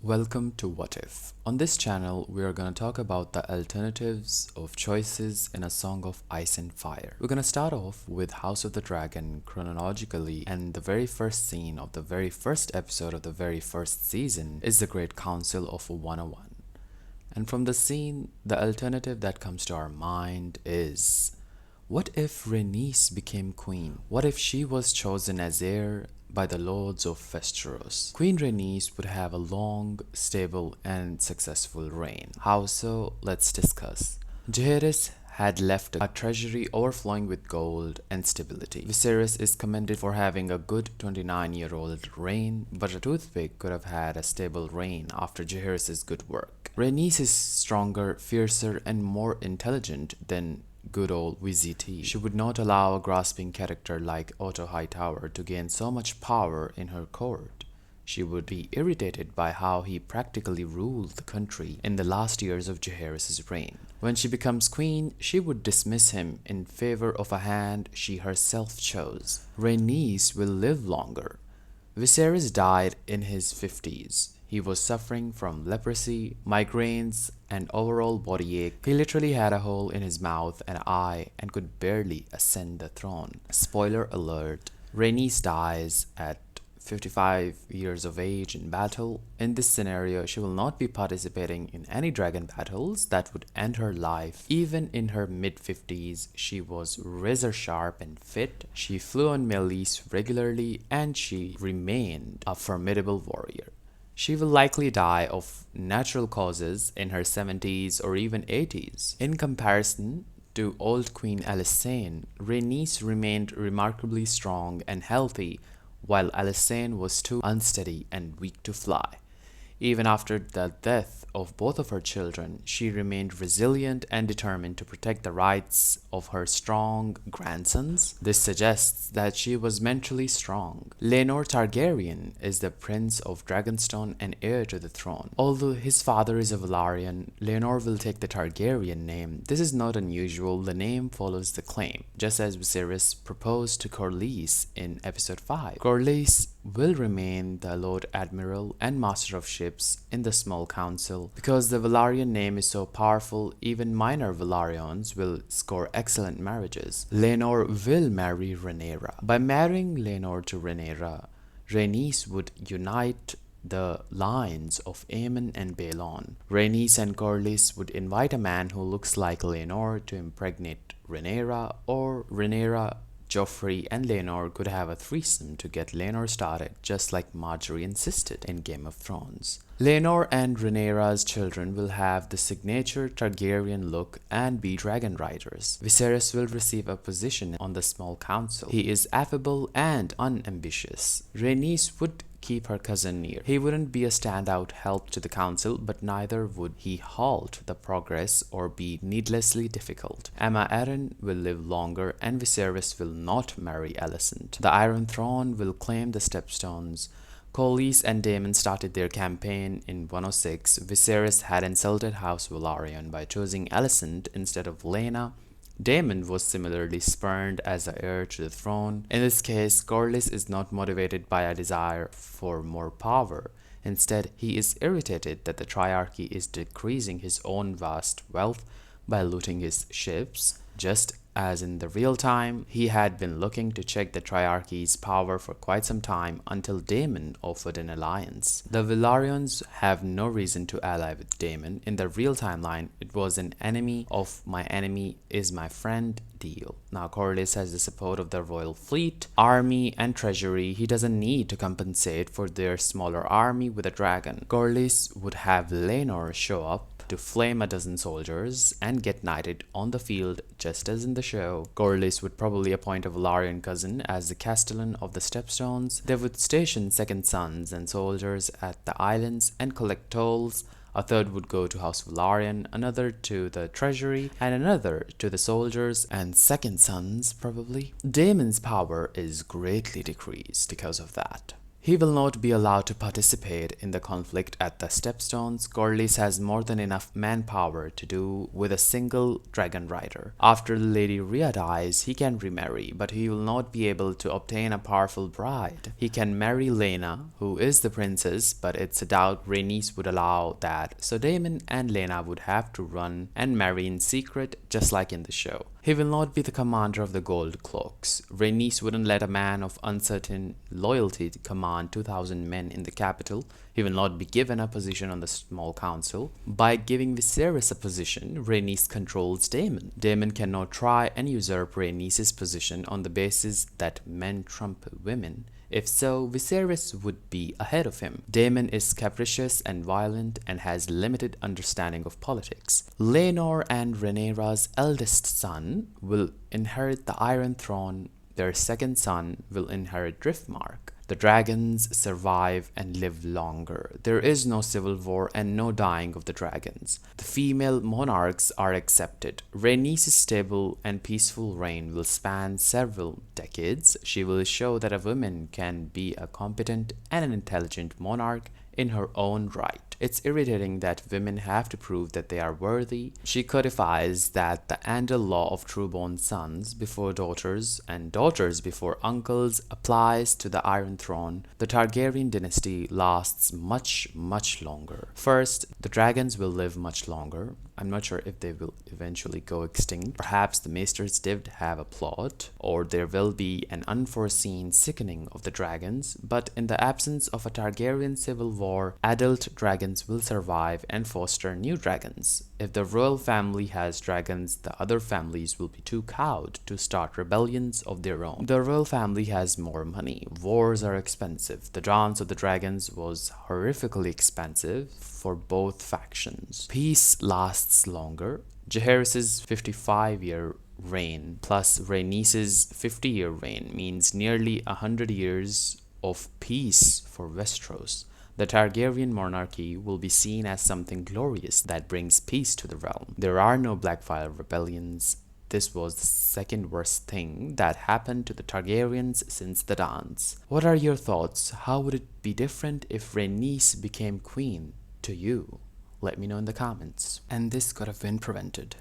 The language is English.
Welcome to What If. On this channel, we are going to talk about the alternatives of choices in A Song of Ice and Fire. We're going to start off with House of the Dragon chronologically, and the very first scene of the very first episode of the very first season is the Great Council of 101. And from the scene, the alternative that comes to our mind is, what if Rhaenys became queen? What if she was chosen as heir by the lords of Westeros? Queen Rhaenys would have a long, stable, and successful reign. How so? Let's discuss. Jaehaerys had left a treasury overflowing with gold and stability. Viserys is commended for having a good 29-year-old reign, but a toothpick could have had a stable reign after Jaehaerys' good work. Rhaenys is stronger, fiercer, and more intelligent than good old Wheatley. She would not allow a grasping character like Otto Hightower to gain so much power in her court. She would be irritated by how he practically ruled the country in the last years of Jaehaerys' reign. When she becomes queen, she would dismiss him in favor of a hand she herself chose. Rhaenys will live longer. Viserys died in his 50s. He was suffering from leprosy, migraines, and overall body ache. He literally had a hole in his mouth and eye and could barely ascend the throne. Spoiler alert, Rhaenys dies at 55 years of age in battle. In this scenario, she will not be participating in any dragon battles that would end her life. Even in her mid-50s, she was razor sharp and fit. She flew on Melis regularly and she remained a formidable warrior. She will likely die of natural causes in her 70s or even 80s. In comparison to old Queen Alysanne, Rhaenys remained remarkably strong and healthy, while Alysanne was too unsteady and weak to fly. Even after the death of both of her children, she remained resilient and determined to protect the rights of her strong grandsons. This suggests that she was mentally strong. Laenor Targaryen is the prince of Dragonstone and heir to the throne. Although his father is a Velaryon, Laenor will take the Targaryen name. This is not unusual. The name follows the claim, just as Viserys proposed to Corlys in episode 5. Corlys will remain the Lord Admiral and Master of Ships in the Small Council. Because the Velaryon name is so powerful, even minor Velaryons will score excellent marriages. Laenor will marry Rhaenyra. By marrying Laenor to Rhaenyra, Rhaenys would unite the lines of Aemon and Baelon. Rhaenys and Corlys would invite a man who looks like Laenor to impregnate Rhaenyra, or Rhaenyra, Joffrey, and Laenor could have a threesome to get Laenor started, just like Marjorie insisted in Game of Thrones. Laenor and Rhaenyra's children will have the signature Targaryen look and be dragon riders. Viserys will receive a position on the Small Council. He is affable and unambitious. Rhaenys would keep her cousin near. He wouldn't be a standout help to the council, but neither would he halt the progress or be needlessly difficult. Aemma Arryn will live longer and Viserys will not marry Alysanne. The Iron Throne will claim the Stepstones. Corlys and Daemon started their campaign in 106. Viserys had insulted House Velaryon by choosing Alysanne instead of Laena. Daemon was similarly spurned as the heir to the throne. In this case, Corlys is not motivated by a desire for more power. Instead, he is irritated that the Triarchy is decreasing his own vast wealth by looting his ships. Just as in the real time, he had been looking to check the Triarchy's power for quite some time until Daemon offered an alliance. The Velaryons have no reason to ally with Daemon. In the real timeline, it was an enemy of my enemy is my friend deal. Now Corlys has the support of the royal fleet, army, and treasury. He doesn't need to compensate for their smaller army with a dragon. Corlys would have Laenor show up to flame a dozen soldiers and get knighted on the field, just as in the show. Corlys would probably appoint a Velaryon cousin as the castellan of the Stepstones. They would station second sons and soldiers at the islands and collect tolls. A third would go to House Velaryon, another to the treasury, and another to the soldiers and second sons, probably. Daemon's power is greatly decreased because of that. He will not be allowed to participate in the conflict at the Stepstones. Corlys has more than enough manpower to do with a single dragon rider. After Lady Rhea dies, he can remarry, but he will not be able to obtain a powerful bride. He can marry Laena, who is the princess, but it's a doubt Rhaenys would allow that, so Daemon and Laena would have to run and marry in secret, just like in the show. He will not be the commander of the Gold Cloaks. Rhaenys wouldn't let a man of uncertain loyalty command 2,000 men in the capital. He will not be given a position on the small council. By giving Viserys a position, Rhaenys controls Daemon. Daemon cannot try and usurp Rhaenys' position on the basis that men trump women. If so, Viserys would be ahead of him. Daemon is capricious and violent and has limited understanding of politics. Laenor and Rhaenyra's eldest son will inherit the Iron Throne. Their second son will inherit Driftmark. The dragons survive and live longer. There is no civil war and no dying of the dragons. The female monarchs are accepted. Rhaenys' stable and peaceful reign will span several decades. She will show that a woman can be a competent and an intelligent monarch in her own right. It's irritating that women have to prove that they are worthy. She codifies that the Andal law of true-born sons before daughters and daughters before uncles applies to the Iron Throne. The Targaryen dynasty lasts much longer. First, the dragons will live much longer. I'm not sure if they will eventually go extinct. Perhaps the Maesters did have a plot, or there will be an unforeseen sickening of the dragons, but in the absence of a Targaryen civil war, adult dragons will survive and foster new dragons. If the royal family has dragons, the other families will be too cowed to start rebellions of their own. The royal family has more money. Wars are expensive. The dance of the dragons was horrifically expensive for both factions. Peace lasts longer. Jaehaerys' 55-year reign plus Rhaenys' 50-year reign means nearly 100 years of peace for Westeros. The Targaryen monarchy will be seen as something glorious that brings peace to the realm. There are no Blackfire rebellions. This was the second worst thing that happened to the Targaryens since the dance. What are your thoughts? How would it be different if Rhaenys became queen to you? Let me know in the comments. And this could have been prevented.